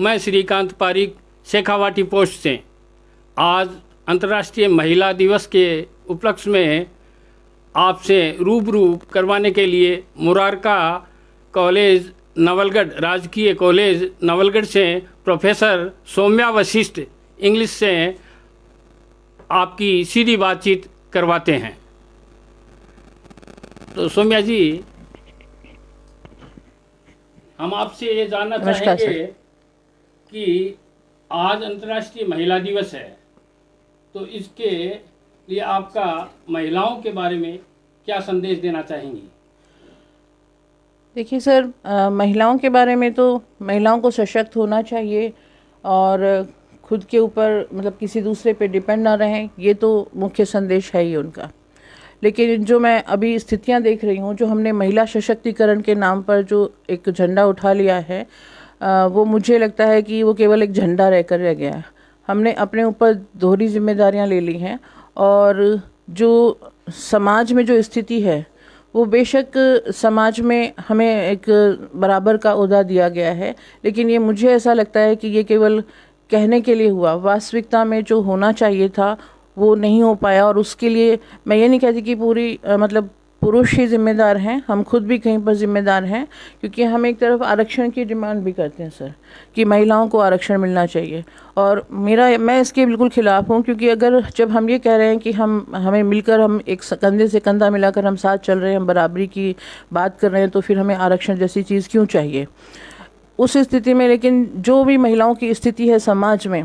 मैं श्रीकांत पारिक, शेखावाटी पोस्ट से। आज अंतर्राष्ट्रीय महिला दिवस के उपलक्ष्य में आपसे रूबरू करवाने के लिए मुरारका कॉलेज नवलगढ़, राजकीय कॉलेज नवलगढ़ से प्रोफेसर सौम्या वशिष्ठ इंग्लिश से आपकी सीधी बातचीत करवाते हैं। तो सौम्या जी, हम आपसे ये जानना चाहेंगे कि आज अंतर्राष्ट्रीय महिला दिवस है, तो इसके लिए आपका महिलाओं के बारे में क्या संदेश देना चाहेंगी? देखिए सर, महिलाओं के बारे में तो महिलाओं को सशक्त होना चाहिए और खुद के ऊपर मतलब किसी दूसरे पे डिपेंड ना रहें, ये तो मुख्य संदेश है ही उनका। लेकिन जो मैं अभी स्थितियां देख रही हूँ, जो हमने महिला सशक्तिकरण के नाम पर जो एक झंडा उठा लिया है, वो मुझे लगता है कि वो केवल एक झंडा रहकर रह गया है। हमने अपने ऊपर दोहरी जिम्मेदारियां ले ली हैं और जो समाज में जो स्थिति है वो बेशक समाज में हमें एक बराबर का ओहदा दिया गया है, लेकिन ये मुझे ऐसा लगता है कि ये केवल कहने के लिए हुआ। वास्तविकता में जो होना चाहिए था वो नहीं हो पाया, और उसके लिए मैं ये नहीं कहती कि पूरी मतलब पुरुष ही जिम्मेदार हैं, हम खुद भी कहीं पर जिम्मेदार हैं, क्योंकि हम एक तरफ आरक्षण की डिमांड भी करते हैं सर कि महिलाओं को आरक्षण मिलना चाहिए। और मैं इसके बिल्कुल खिलाफ हूँ, क्योंकि अगर जब हम ये कह रहे हैं कि हमें मिलकर हम एक कंधे से कंधा मिलाकर हम साथ चल रहे हैं, हम बराबरी की बात कर रहे हैं, तो फिर हमें आरक्षण जैसी चीज़ क्यों चाहिए उस स्थिति में। लेकिन जो भी महिलाओं की स्थिति है समाज में,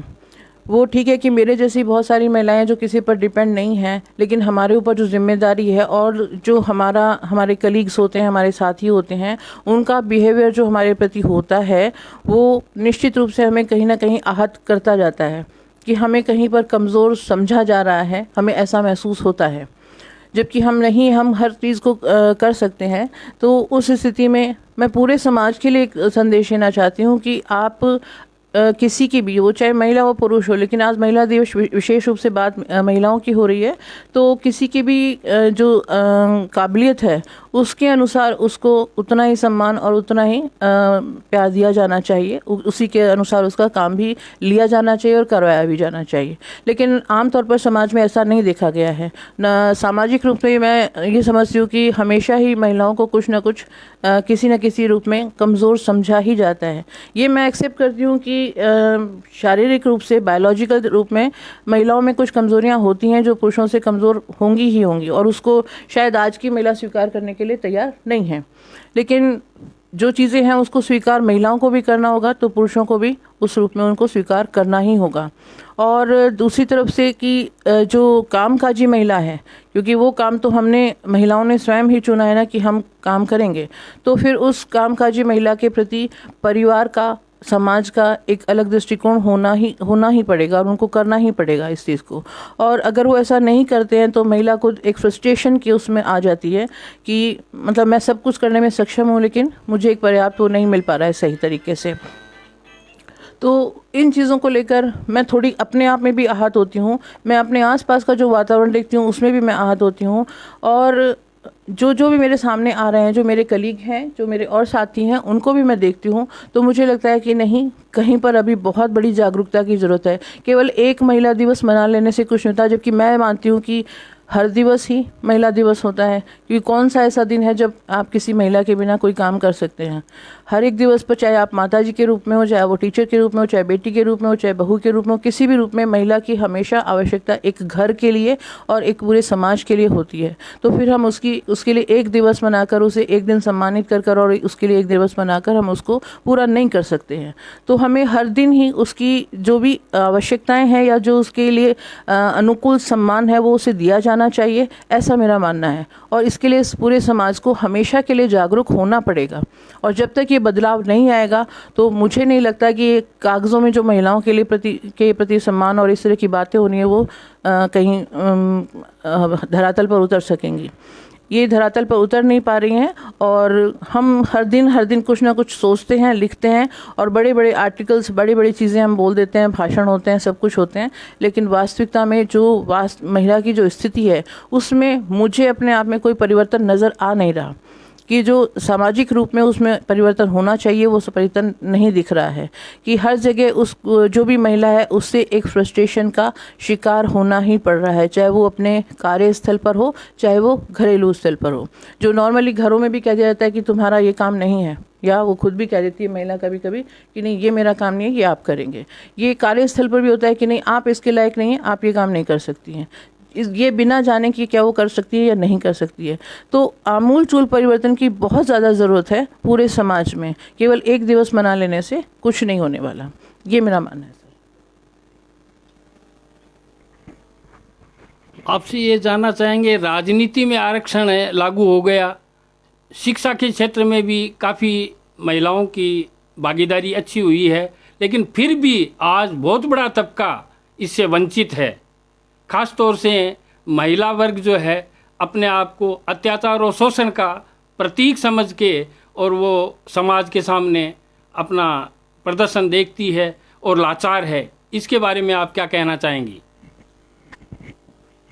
वो ठीक है कि मेरे जैसी बहुत सारी महिलाएं जो किसी पर डिपेंड नहीं हैं, लेकिन हमारे ऊपर जो जिम्मेदारी है और जो हमारे कलीग्स होते हैं, हमारे साथी होते हैं, उनका बिहेवियर जो हमारे प्रति होता है वो निश्चित रूप से हमें कहीं ना कहीं आहत करता जाता है कि हमें कहीं पर कमज़ोर समझा जा रहा है, हमें ऐसा महसूस होता है, जबकि हम हर चीज़ को कर सकते हैं। तो उस स्थिति में मैं पूरे समाज के लिए एक संदेश देना चाहती हूँ कि आप किसी की भी, वो चाहे महिला हो पुरुष हो, लेकिन आज महिला दिवस विशेष रूप से बात महिलाओं की हो रही है, तो किसी की भी जो काबिलियत है उसके अनुसार उसको उतना ही सम्मान और उतना ही प्यार दिया जाना चाहिए, उसी के अनुसार उसका काम भी लिया जाना चाहिए और करवाया भी जाना चाहिए। लेकिन आमतौर पर समाज में ऐसा नहीं देखा गया है। न सामाजिक रूप में मैं ये समझती हूँ कि हमेशा ही महिलाओं को कुछ न कुछ किसी न किसी रूप में कमज़ोर समझा ही जाता है। ये मैं एक्सेप्ट करती हूँ कि शारीरिक रूप से, बायोलॉजिकल रूप में महिलाओं में कुछ कमज़ोरियाँ होती हैं जो पुरुषों से कमज़ोर होंगी ही होंगी, और उसको शायद आज की महिला स्वीकार करने के लिए तैयार नहीं है। लेकिन जो चीज़ें हैं उसको स्वीकार महिलाओं को भी करना होगा, तो पुरुषों को भी उस रूप में उनको स्वीकार करना ही होगा। और दूसरी तरफ से कि जो कामकाजी महिला है, क्योंकि वो काम तो हमने महिलाओं ने स्वयं ही चुना है ना कि हम काम करेंगे, तो फिर उस कामकाजी महिला के प्रति परिवार का, समाज का एक अलग दृष्टिकोण होना ही पड़ेगा और उनको करना ही पड़ेगा इस चीज़ को। और अगर वो ऐसा नहीं करते हैं तो महिला खुद एक फ्रस्ट्रेशन की उसमें आ जाती है कि मतलब मैं सब कुछ करने में सक्षम हूँ, लेकिन मुझे एक पर्याप्त वो नहीं मिल पा रहा है सही तरीके से। तो इन चीज़ों को लेकर मैं थोड़ी अपने आप में भी आहत होती हूँ। मैं अपने आसपास का जो वातावरण देखती हूँ उसमें भी मैं आहत होती हूँ, और जो भी मेरे सामने आ रहे हैं, जो मेरे कलीग हैं, जो मेरे और साथी हैं, उनको भी मैं देखती हूँ, तो मुझे लगता है कि नहीं, कहीं पर अभी बहुत बड़ी जागरूकता की ज़रूरत है। केवल एक महिला दिवस मना लेने से कुछ नहीं होता, जबकि मैं मानती हूँ कि हर दिवस ही महिला दिवस होता है, क्योंकि कौन सा ऐसा दिन है जब आप किसी महिला के बिना कोई काम कर सकते हैं। हर एक दिवस पर, चाहे आप माताजी के रूप में हो, चाहे वो टीचर के रूप में हो, चाहे बेटी के रूप में हो, चाहे बहू के रूप में हो, किसी भी रूप में महिला की हमेशा आवश्यकता एक घर के लिए और एक पूरे समाज के लिए होती है। तो फिर हम उसके लिए एक दिवस मनाकर, उसे एक दिन सम्मानित कर और उसके लिए एक दिवस मनाकर हम उसको पूरा नहीं कर सकते हैं। तो हमें हर दिन ही उसकी जो भी आवश्यकताएं हैं या जो उसके लिए अनुकूल सम्मान है वो उसे दिया जाना चाहिए, ऐसा मेरा मानना है। और इसके लिए इस पूरे समाज को हमेशा के लिए जागरूक होना पड़ेगा, और जब तक ये बदलाव नहीं आएगा तो मुझे नहीं लगता कि कागज़ों में जो महिलाओं के प्रति सम्मान और इस तरह की बातें होनी है वो कहीं धरातल पर उतर सकेंगी। ये धरातल पर उतर नहीं पा रही हैं, और हम हर दिन कुछ ना कुछ सोचते हैं, लिखते हैं, और बड़े बड़े आर्टिकल्स, बड़ी बड़ी चीज़ें हम बोल देते हैं, भाषण होते हैं, सब कुछ होते हैं, लेकिन वास्तविकता में जो महिला की जो स्थिति है उसमें मुझे अपने आप में कोई परिवर्तन नज़र आ नहीं रहा। कि जो सामाजिक रूप में उसमें परिवर्तन होना चाहिए वो परिवर्तन नहीं दिख रहा है, कि हर जगह उस जो भी महिला है उससे एक फ्रस्ट्रेशन का शिकार होना ही पड़ रहा है, चाहे वो अपने कार्यस्थल पर हो चाहे वो घरेलू स्थल पर हो। जो नॉर्मली घरों में भी कह दिया जाता है कि तुम्हारा ये काम नहीं है, या वो खुद भी कह देती है महिला कभी कभी कि नहीं ये मेरा काम नहीं है, ये आप करेंगे। ये कार्यस्थल पर भी होता है कि नहीं आप इसके लायक नहीं हैं, आप ये काम नहीं कर सकती हैं, ये बिना जाने कि क्या वो कर सकती है या नहीं कर सकती है। तो आमूल चूल परिवर्तन की बहुत ज़्यादा ज़रूरत है पूरे समाज में। केवल एक दिवस मना लेने से कुछ नहीं होने वाला, ये मेरा मानना है सर। आपसे ये जानना चाहेंगे, राजनीति में आरक्षण लागू हो गया, शिक्षा के क्षेत्र में भी काफ़ी महिलाओं की भागीदारी अच्छी हुई है, लेकिन फिर भी आज बहुत बड़ा तबका इससे वंचित है। खास तौर से महिला वर्ग जो है अपने आप को अत्याचार और शोषण का प्रतीक समझ के और वो समाज के सामने अपना प्रदर्शन देखती है और लाचार है। इसके बारे में आप क्या कहना चाहेंगी?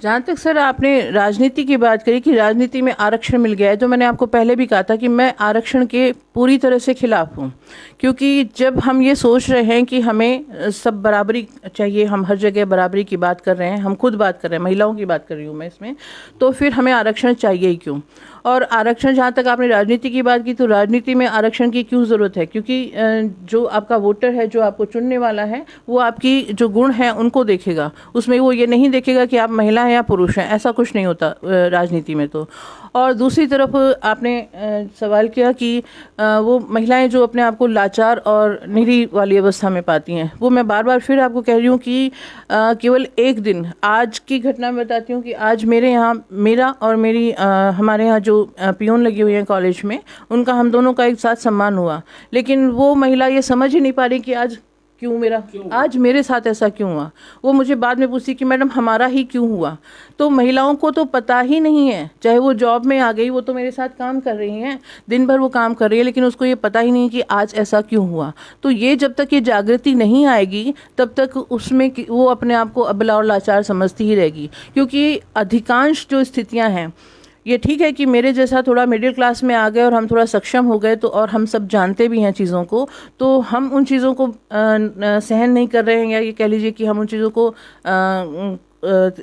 जहाँ तक सर आपने राजनीति की बात करी कि राजनीति में आरक्षण मिल गया है, तो मैंने आपको पहले भी कहा था कि मैं आरक्षण के पूरी तरह से खिलाफ हूँ। क्योंकि जब हम ये सोच रहे हैं कि हमें सब बराबरी चाहिए, हम हर जगह बराबरी की बात कर रहे हैं, हम खुद बात कर रहे हैं, महिलाओं की बात कर रही हूँ मैं इसमें, तो फिर हमें आरक्षण चाहिए ही क्यों? और आरक्षण, जहाँ तक आपने राजनीति की बात की, तो राजनीति में आरक्षण की क्यों ज़रूरत है? क्योंकि जो आपका वोटर है, जो आपको चुनने वाला है, वो आपकी जो गुण है उनको देखेगा, उसमें वो ये नहीं देखेगा कि आप महिला हैं या पुरुष हैं। ऐसा कुछ नहीं होता राजनीति में तो। और दूसरी तरफ आपने सवाल किया कि वो महिलाएं जो अपने आप को लाचार और निरी वाली अवस्था में पाती हैं, वो मैं बार बार फिर आपको कह रही हूँ कि केवल एक दिन, आज की घटना में बताती हूँ कि आज मेरे यहाँ मेरा और मेरी हमारे यहाँ जो पियोन लगी हुई हैं कॉलेज में, उनका हम दोनों का एक साथ सम्मान हुआ। लेकिन वो महिला ये समझ ही नहीं पा रही कि आज आज मेरे साथ ऐसा क्यों हुआ। वो मुझे बाद में पूछती कि मैडम हमारा ही क्यों हुआ। तो महिलाओं को तो पता ही नहीं है, चाहे वो जॉब में आ गई, वो तो मेरे साथ काम कर रही हैं, दिन भर वो काम कर रही है, लेकिन उसको ये पता ही नहीं कि आज ऐसा क्यों हुआ। तो ये जब तक ये जागृति नहीं आएगी तब तक उसमें वो अपने आप को अबला और लाचार समझती ही रहेगी। क्योंकि अधिकांश जो स्थितियाँ हैं, ये ठीक है कि मेरे जैसा थोड़ा मिडिल क्लास में आ गए और हम थोड़ा सक्षम हो गए, तो और हम सब जानते भी हैं चीज़ों को, तो हम उन चीज़ों को सहन नहीं कर रहे हैं, या ये कह लीजिए कि हम उन चीज़ों को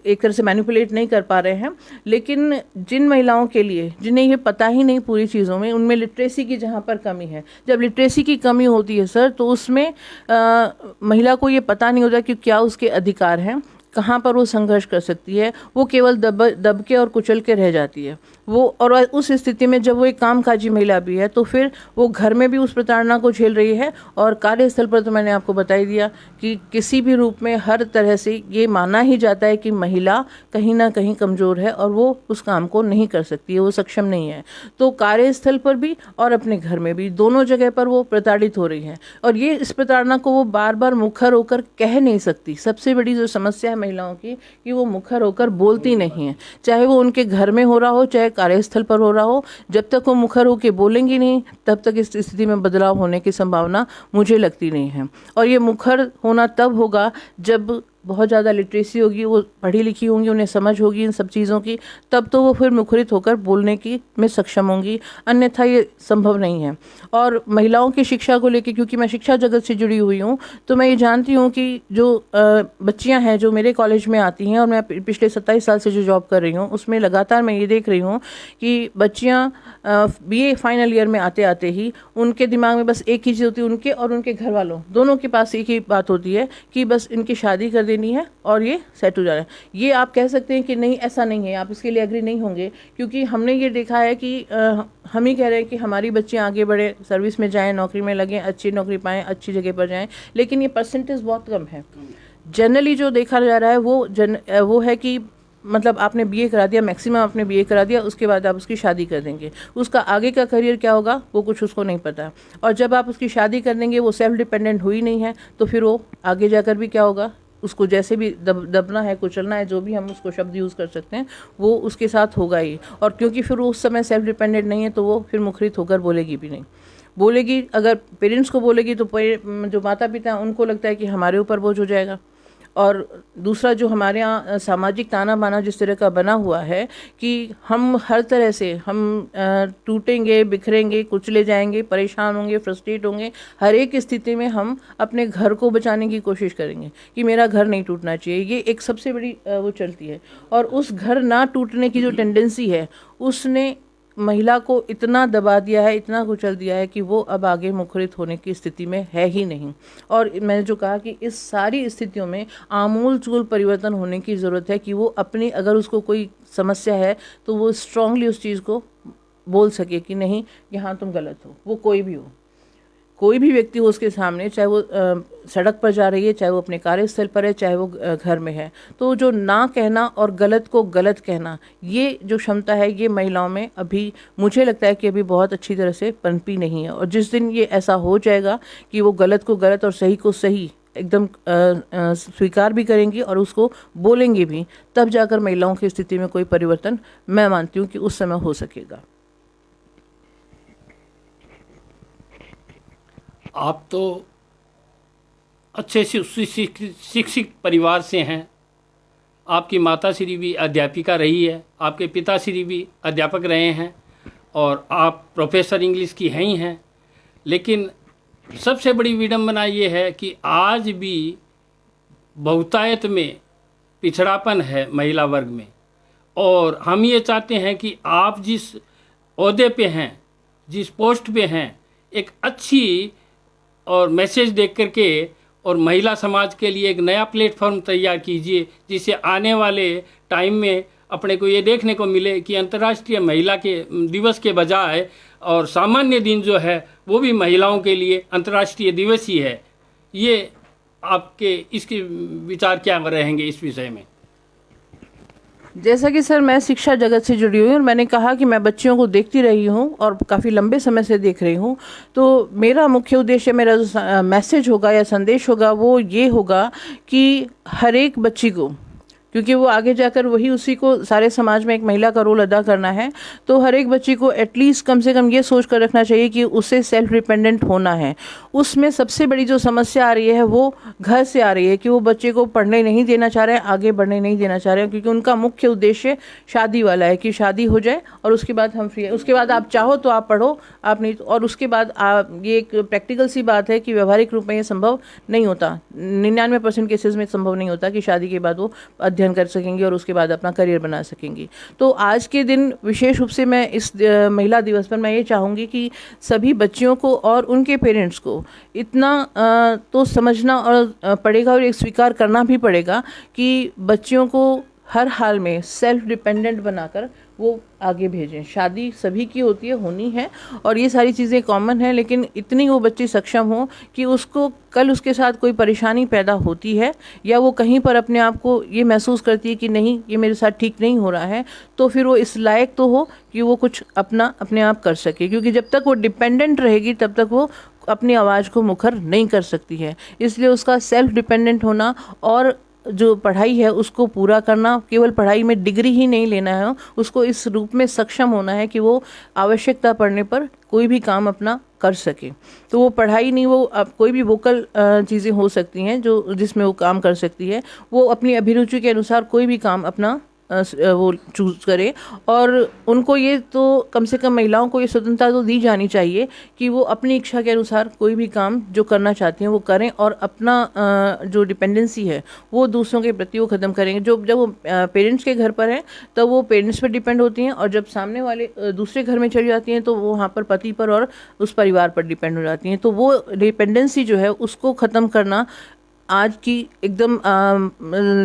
एक तरह से मैनिपुलेट नहीं कर पा रहे हैं। लेकिन जिन महिलाओं के लिए जिन्हें ये पता ही नहीं पूरी चीज़ों में, उनमें लिटरेसी की जहाँ पर कमी है, जब लिटरेसी की कमी होती है सर, तो उसमें महिला को ये पता नहीं होता कि क्या उसके अधिकार हैं, कहाँ पर वो संघर्ष कर सकती है। वो केवल दब के और कुचल के रह जाती है वो। और उस स्थिति में जब वो एक कामकाजी महिला भी है, तो फिर वो घर में भी उस प्रताड़ना को झेल रही है, और कार्यस्थल पर तो मैंने आपको बता ही दिया कि किसी भी रूप में हर तरह से ये माना ही जाता है कि महिला कहीं ना कहीं कमज़ोर है और वो उस काम को नहीं कर सकती है, वो सक्षम नहीं है। तो कार्यस्थल पर भी और अपने घर में भी, दोनों जगह पर वो प्रताड़ित हो रही है, और ये इस प्रताड़ना को वो बार बार मुखर होकर कह नहीं सकती। सबसे बड़ी जो समस्या है महिलाओं की, कि वो मुखर होकर बोलती नहीं है, चाहे वो उनके घर में हो रहा हो चाहे कार्यस्थल पर हो रहा हो। जब तक वो मुखर होकर बोलेंगी नहीं, तब तक इस स्थिति में बदलाव होने की संभावना मुझे लगती नहीं है। और ये मुखर होना तब होगा जब बहुत ज़्यादा लिटरेसी होगी, वो पढ़ी लिखी होंगी, उन्हें समझ होगी इन सब चीज़ों की, तब तो वो फिर मुखरित होकर बोलने की में सक्षम होंगी, अन्यथा ये संभव नहीं है। और महिलाओं की शिक्षा को लेकर, क्योंकि मैं शिक्षा जगत से जुड़ी हुई हूँ, तो मैं ये जानती हूँ कि जो बच्चियाँ हैं जो मेरे कॉलेज में आती हैं, और मैं पिछले 27 साल से जो जॉब कर रही हूँ उसमें लगातार मैं ये देख रही हूँ कि बच्चियाँ BA फाइनल ईयर में आते आते ही उनके दिमाग में बस एक ही चीज़ होती है, उनके और उनके घर वालों दोनों के पास एक ही बात होती है कि बस इनकी शादी कर देनी है और ये सेट हो जाना है। ये आप कह सकते हैं कि नहीं, ऐसा नहीं है, आप इसके लिए एग्री नहीं होंगे, क्योंकि हमने ये देखा है कि हम ही कह रहे हैं कि हमारी बच्चियाँ आगे बढ़े, सर्विस में जाएँ, नौकरी में लगें, अच्छी नौकरी पाएँ, अच्छी जगह पर जाएँ, लेकिन ये परसेंटेज बहुत कम है। जनरली जो देखा जा रहा है वो है कि मतलब आपने BA करा दिया, मैक्सिमम आपने BA करा दिया, उसके बाद आप उसकी शादी कर देंगे, उसका आगे का करियर क्या होगा वो कुछ उसको नहीं पता। और जब आप उसकी शादी कर देंगे, वो सेल्फ डिपेंडेंट हुई नहीं है, तो फिर वो आगे जाकर भी क्या होगा, उसको जैसे भी दबना है, कुचलना है, जो भी हम उसको शब्द यूज़ कर सकते हैं, वो उसके साथ होगा ही। और क्योंकि फिर वो उस समय सेल्फ डिपेंडेंट नहीं है, तो वो फिर मुखरित होकर बोलेगी भी नहीं। बोलेगी, अगर पेरेंट्स को बोलेगी तो जो माता पिता हैं उनको लगता है कि हमारे ऊपर बोझ हो जाएगा, और दूसरा जो हमारे यहाँ सामाजिक ताना बाना जिस तरह का बना हुआ है कि हम हर तरह से हम टूटेंगे, बिखरेंगे, कुचले जाएंगे, परेशान होंगे, फ्रस्ट्रेट होंगे, हर एक स्थिति में हम अपने घर को बचाने की कोशिश करेंगे कि मेरा घर नहीं टूटना चाहिए। ये एक सबसे बड़ी वो चलती है। और उस घर ना टूटने की जो टेंडेंसी है उसने महिला को इतना दबा दिया है, इतना कुचल दिया है कि वो अब आगे मुखरित होने की स्थिति में है ही नहीं। और मैंने जो कहा कि इस सारी स्थितियों में आमूल चूल परिवर्तन होने की ज़रूरत है कि वो अपनी, अगर उसको कोई समस्या है तो वो स्ट्रांगली उस चीज़ को बोल सके कि नहीं, यहाँ तुम गलत हो। वो कोई भी हो, कोई भी व्यक्ति हो उसके सामने, चाहे वो सड़क पर जा रही है, चाहे वो अपने कार्यस्थल पर है, चाहे वो घर में है, तो जो ना कहना और गलत को गलत कहना, ये जो क्षमता है ये महिलाओं में अभी मुझे लगता है कि अभी बहुत अच्छी तरह से पनपी नहीं है। और जिस दिन ये ऐसा हो जाएगा कि वो गलत को गलत और सही को सही एकदम स्वीकार भी करेंगी और उसको बोलेंगी भी, तब जाकर महिलाओं की स्थिति में कोई परिवर्तन मैं मानती हूँ कि उस समय हो सकेगा। आप तो अच्छे से शिक्षित परिवार से हैं। आपकी माताश्री भी अध्यापिका रही है, आपके पिताश्री भी अध्यापक रहे हैं और आप प्रोफेसर इंग्लिश की हैं ही हैं। लेकिन सबसे बड़ी विडंबना ये है कि आज भी बहुतायत में पिछड़ापन है महिला वर्ग में। और हम ये चाहते हैं कि आप जिस ओहदे पे हैं, जिस पोस्ट पे हैं, एक अच्छी और मैसेज देख करके और महिला समाज के लिए एक नया प्लेटफॉर्म तैयार कीजिए, जिससे आने वाले टाइम में अपने को ये देखने को मिले कि अंतर्राष्ट्रीय महिला के दिवस के बजाय और सामान्य दिन जो है वो भी महिलाओं के लिए अंतर्राष्ट्रीय दिवस ही है। ये आपके इसके विचार क्या रहेंगे इस विषय में? जैसा कि सर मैं शिक्षा जगत से जुड़ी हुई हूँ और मैंने कहा कि मैं बच्चियों को देखती रही हूँ और काफ़ी लंबे समय से देख रही हूँ, तो मेरा मुख्य उद्देश्य, मेरा जो मैसेज होगा या संदेश होगा वो ये होगा कि हर एक बच्ची को, क्योंकि वो आगे जाकर वही उसी को सारे समाज में एक महिला का रोल अदा करना है, तो हर एक बच्ची को एटलीस्ट कम से कम ये सोच कर रखना चाहिए कि उसे सेल्फ डिपेंडेंट होना है। उसमें सबसे बड़ी जो समस्या आ रही है वो घर से आ रही है कि वो बच्चे को पढ़ने नहीं देना चाह रहे हैं, आगे बढ़ने नहीं देना चाह रहे हैं, क्योंकि उनका मुख्य उद्देश्य शादी वाला है कि शादी हो जाए और उसके बाद हम फ्री है, उसके बाद आप चाहो तो आप पढ़ो, आप नहीं तो, और उसके बाद आप, ये एक प्रैक्टिकल सी बात है कि व्यवहारिक रूप में ये संभव नहीं होता। 99% केसेस में संभव नहीं होता कि शादी के बाद वो अध्ययन कर सकेंगी और उसके बाद अपना करियर बना सकेंगी। तो आज के दिन विशेष रूप से मैं इस महिला दिवस पर मैं ये चाहूँगी कि सभी बच्चियों को और उनके पेरेंट्स को इतना तो समझना और पड़ेगा और एक स्वीकार करना भी पड़ेगा कि बच्चियों को हर हाल में सेल्फ डिपेंडेंट बनाकर वो आगे भेजें। शादी सभी की होती है, होनी है, और ये सारी चीज़ें कॉमन है, लेकिन इतनी वो बच्ची सक्षम हो कि उसको कल उसके साथ कोई परेशानी पैदा होती है या वो कहीं पर अपने आप को ये महसूस करती है कि नहीं ये मेरे साथ ठीक नहीं हो रहा है, तो फिर वो इस लायक तो हो कि वो कुछ अपने आप कर सके, क्योंकि जब तक वो डिपेंडेंट रहेगी तब तक वो अपनी आवाज़ को मुखर नहीं कर सकती है। इसलिए उसका सेल्फ डिपेंडेंट होना और जो पढ़ाई है उसको पूरा करना, केवल पढ़ाई में डिग्री ही नहीं लेना है, उसको इस रूप में सक्षम होना है कि वो आवश्यकता पड़ने पर कोई भी काम अपना कर सके। तो वो पढ़ाई नहीं, वो कोई भी वोकल चीज़ें हो सकती हैं जो जिसमें वो काम कर सकती है, वो अपनी अभिरुचि के अनुसार कोई भी काम अपना वो चूज़ करें। और उनको ये तो कम से कम महिलाओं को ये स्वतंत्रता तो दी जानी चाहिए कि वो अपनी इच्छा के अनुसार कोई भी काम जो करना चाहती हैं वो करें और अपना जो डिपेंडेंसी है वो दूसरों के प्रति वो ख़त्म करेंगे। जब वो पेरेंट्स के घर पर हैं तब वो पेरेंट्स पर डिपेंड होती हैं, और जब सामने वाले दूसरे घर में चली जाती हैं तो वो वहाँ पर पति पर और उस परिवार पर डिपेंड हो जाती हैं। तो वो डिपेंडेंसी जो है उसको ख़त्म करना आज की एकदम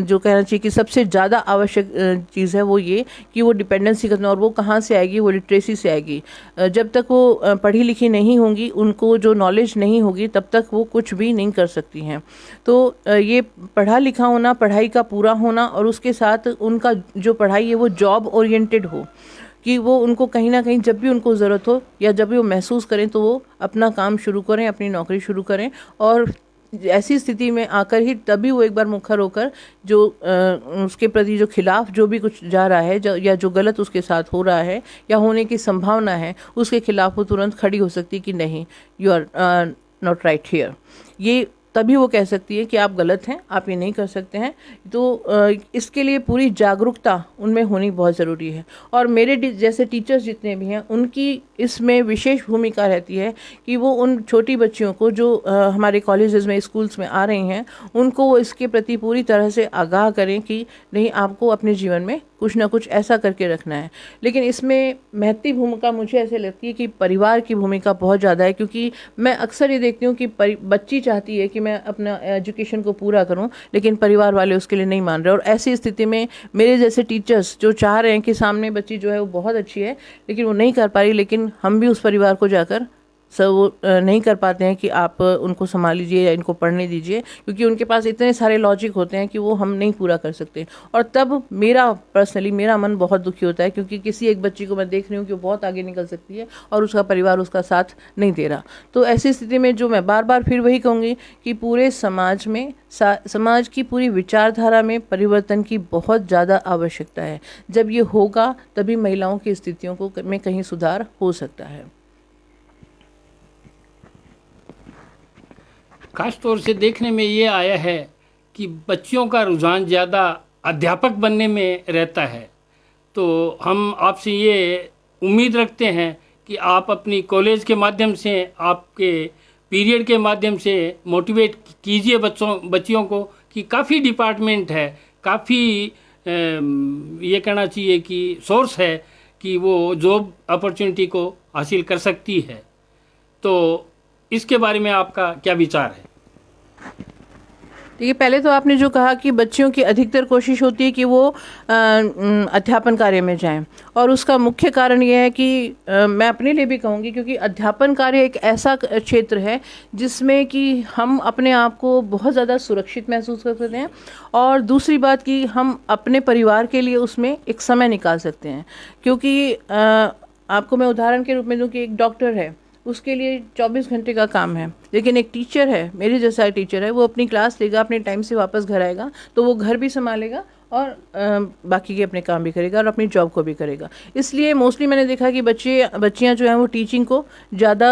जो कहना चाहिए कि सबसे ज़्यादा आवश्यक चीज़ है वो ये कि वो डिपेंडेंसी खत्म। और वो कहाँ से आएगी? वो लिटरेसी से आएगी। जब तक वो पढ़ी लिखी नहीं होंगी, उनको जो नॉलेज नहीं होगी, तब तक वो कुछ भी नहीं कर सकती हैं। तो ये पढ़ा लिखा होना, पढ़ाई का पूरा होना, और उसके साथ उनका जो पढ़ाई है वो जॉब ओरिएंटेड हो, कि वो उनको कहीं ना कहीं जब भी उनको ज़रूरत हो या जब भी वो महसूस करें तो वो अपना काम शुरू करें, अपनी नौकरी शुरू करें। और ऐसी स्थिति में आकर ही तभी वो एक बार मुखर होकर जो उसके प्रति जो खिलाफ जो भी कुछ जा रहा है या जो गलत उसके साथ हो रहा है या होने की संभावना है, उसके खिलाफ वो तुरंत खड़ी हो सकती कि नहीं, you are not right here. ये तभी वो कह सकती है कि आप गलत हैं, आप ये नहीं कर सकते हैं। तो इसके लिए पूरी जागरूकता उनमें होनी बहुत ज़रूरी है। और मेरे जैसे टीचर्स जितने भी हैं उनकी इसमें विशेष भूमिका रहती है कि वो उन छोटी बच्चियों को जो हमारे कॉलेजेस में, स्कूल्स में आ रही हैं, उनको वो इसके प्रति पूरी तरह से आगाह करें कि नहीं, आपको अपने जीवन में कुछ ना कुछ ऐसा करके रखना है। लेकिन इसमें महत्वपूर्ण भूमिका मुझे ऐसे लगती है कि परिवार की भूमिका बहुत ज़्यादा है, क्योंकि मैं अक्सर ये देखती हूँ कि बच्ची चाहती है कि मैं अपना एजुकेशन को पूरा करूँ, लेकिन परिवार वाले उसके लिए नहीं मान रहे। और ऐसी स्थिति में मेरे जैसे टीचर्स जो चाह रहे हैं कि सामने बच्ची जो है वो बहुत अच्छी है लेकिन वो नहीं कर पा रही, लेकिन हम भी उस परिवार को जाकर सर वो नहीं कर पाते हैं कि आप उनको संभाल लीजिए या इनको पढ़ने दीजिए, क्योंकि उनके पास इतने सारे लॉजिक होते हैं कि वो हम नहीं पूरा कर सकते। और तब मेरा मन बहुत दुखी होता है, क्योंकि किसी एक बच्ची को मैं देख रही हूँ कि वो बहुत आगे निकल सकती है और उसका परिवार उसका साथ नहीं दे रहा। तो ऐसी स्थिति में जो मैं बार बार फिर वही कहूँगी कि पूरे समाज में समाज की पूरी विचारधारा में परिवर्तन की बहुत ज़्यादा आवश्यकता है। जब ये होगा तभी महिलाओं की स्थितियों में कहीं सुधार हो सकता है। खास तौर से देखने में ये आया है कि बच्चियों का रुझान ज़्यादा अध्यापक बनने में रहता है। तो हम आपसे ये उम्मीद रखते हैं कि आप अपनी कॉलेज के माध्यम से, आपके पीरियड के माध्यम से मोटिवेट कीजिए बच्चियों को कि काफ़ी डिपार्टमेंट है, काफ़ी ये कहना चाहिए कि सोर्स है कि वो जॉब अपॉर्चुनिटी को हासिल कर सकती है। तो इसके बारे में आपका क्या विचार है? देखिए, पहले तो आपने जो कहा कि बच्चियों की अधिकतर कोशिश होती है कि वो अध्यापन कार्य में जाएं, और उसका मुख्य कारण ये है कि मैं अपने लिए भी कहूँगी, क्योंकि अध्यापन कार्य एक ऐसा क्षेत्र है जिसमें कि हम अपने आप को बहुत ज़्यादा सुरक्षित महसूस कर सकते हैं, और दूसरी बात कि हम अपने परिवार के लिए उसमें एक समय निकाल सकते हैं। क्योंकि आपको मैं उदाहरण के रूप में दूँ कि एक डॉक्टर है, उसके लिए 24 घंटे का काम है, लेकिन एक टीचर है, मेरे जैसा टीचर है, वो अपनी क्लास लेगा, अपने टाइम से वापस घर आएगा, तो वो घर भी संभालेगा और बाकी के अपने काम भी करेगा और अपनी जॉब को भी करेगा। इसलिए मोस्टली मैंने देखा कि बच्चियां जो हैं वो टीचिंग को ज़्यादा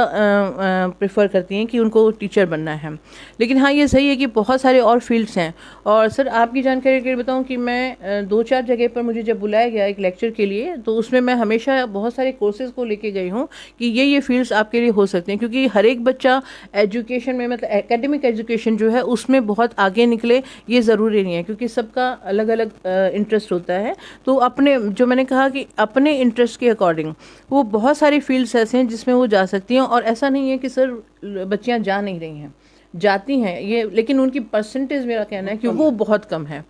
प्रेफर करती हैं कि उनको टीचर बनना है। लेकिन हाँ, ये सही है कि बहुत सारे और फील्ड्स हैं। और सर, आपकी जानकारी के लिए बताऊं कि मैं 2-4 जगह पर मुझे जब बुलाया गया एक लेक्चर के लिए, तो उसमें मैं हमेशा बहुत सारे कोर्सेज़ को लेके गई हूँ कि ये फील्ड्स आपके लिए हो सकते हैं, क्योंकि हर एक बच्चा एजुकेशन में, मतलब एकेडमिक एजुकेशन जो है उसमें बहुत आगे निकले ये ज़रूरी नहीं है, क्योंकि सबका अलग अलग इंटरेस्ट होता है। तो अपने, जो मैंने कहा कि अपने इंटरेस्ट के अकॉर्डिंग वो बहुत सारी फील्ड्स ऐसे हैं जिसमें वो जा सकती हैं। और ऐसा नहीं है कि सर बच्चियां जा नहीं रही हैं, जाती हैं ये, लेकिन उनकी परसेंटेज, मेरा कहना है कि वो बहुत कम है।